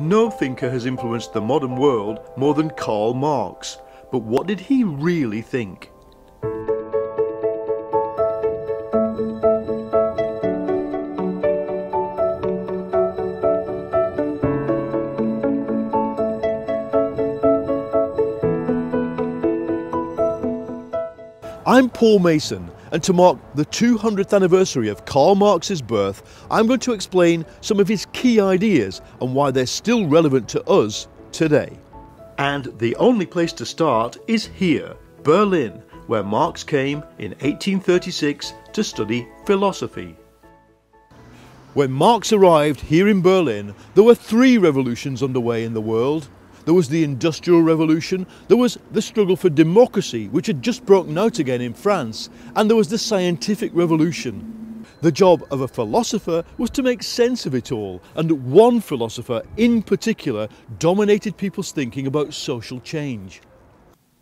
No thinker has influenced the modern world more than Karl Marx, but what did he really think? I'm Paul Mason, and to mark the 200th anniversary of Karl Marx's birth, I'm going to explain some of his key ideas and why they're still relevant to us today. And the only place to start is here, Berlin, where Marx came in 1836 to study philosophy. When Marx arrived here in Berlin, there were three revolutions underway in the world. There was the Industrial Revolution, there was the struggle for democracy, which had just broken out again in France, and there was the Scientific Revolution. The job of a philosopher was to make sense of it all, and one philosopher in particular dominated people's thinking about social change.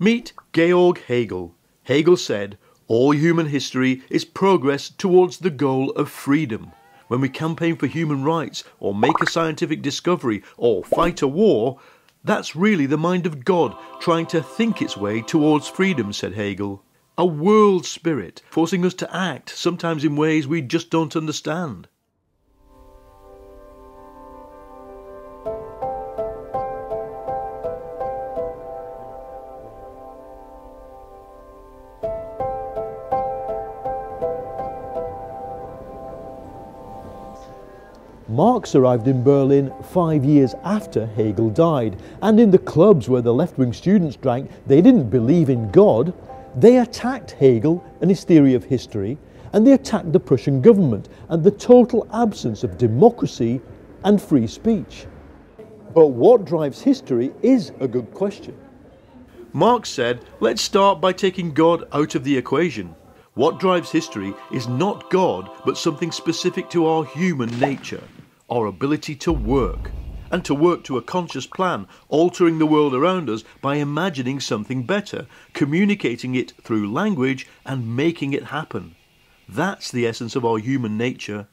Meet Georg Hegel. Hegel said, "All human history is progress towards the goal of freedom. When we campaign for human rights, or make a scientific discovery, or fight a war, that's really the mind of God trying to think its way towards freedom," said Hegel. A world spirit forcing us to act, sometimes in ways we just don't understand. Marx arrived in Berlin 5 years after Hegel died, and in the clubs where the left-wing students drank, they didn't believe in God. They attacked Hegel and his theory of history, and they attacked the Prussian government and the total absence of democracy and free speech. But what drives history is a good question. Marx said, let's start by taking God out of the equation. What drives history is not God, but something specific to our human nature. Our ability to work, and to work to a conscious plan, altering the world around us by imagining something better, communicating it through language and making it happen. That's the essence of our human nature.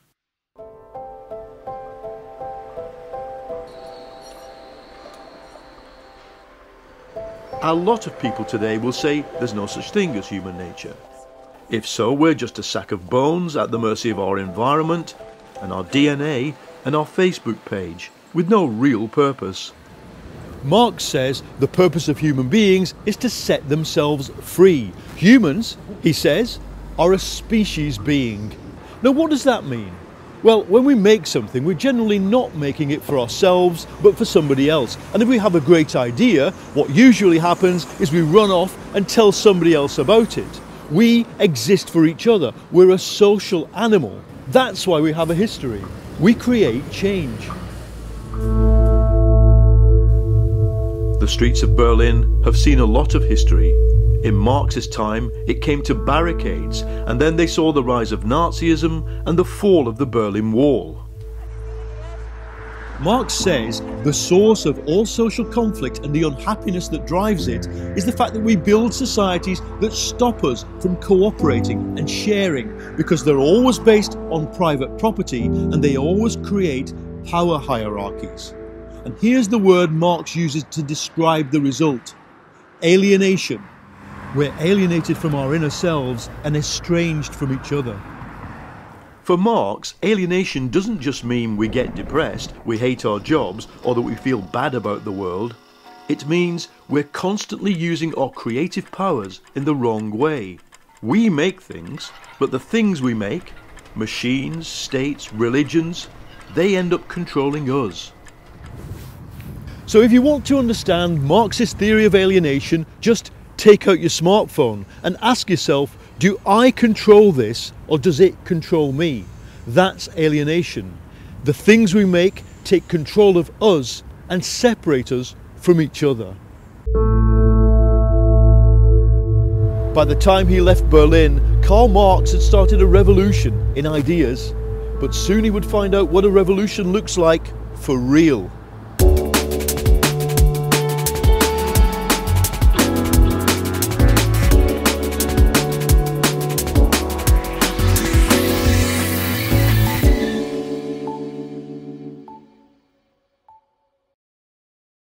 A lot of people today will say there's no such thing as human nature. If so, we're just a sack of bones at the mercy of our environment and our DNA and our Facebook page, with no real purpose. Marx says the purpose of human beings is to set themselves free. Humans, he says, are a species being. Now what does that mean? Well, when we make something, we're generally not making it for ourselves, but for somebody else. And if we have a great idea, what usually happens is we run off and tell somebody else about it. We exist for each other. We're a social animal. That's why we have a history. We create change. The streets of Berlin have seen a lot of history. In Marx's time, it came to barricades, and then they saw the rise of Nazism and the fall of the Berlin Wall. Marx says the source of all social conflict and the unhappiness that drives it is the fact that we build societies that stop us from cooperating and sharing, because they're always based on private property and they always create power hierarchies. And here's the word Marx uses to describe the result: alienation. We're alienated from our inner selves and estranged from each other. For Marx, alienation doesn't just mean we get depressed, we hate our jobs, or that we feel bad about the world. It means we're constantly using our creative powers in the wrong way. We make things, but the things we make, machines, states, religions, they end up controlling us. So if you want to understand Marx's theory of alienation, just take out your smartphone and ask yourself, do I control this or does it control me? That's alienation. The things we make take control of us and separate us from each other. By the time he left Berlin, Karl Marx had started a revolution in ideas, but soon he would find out what a revolution looks like for real.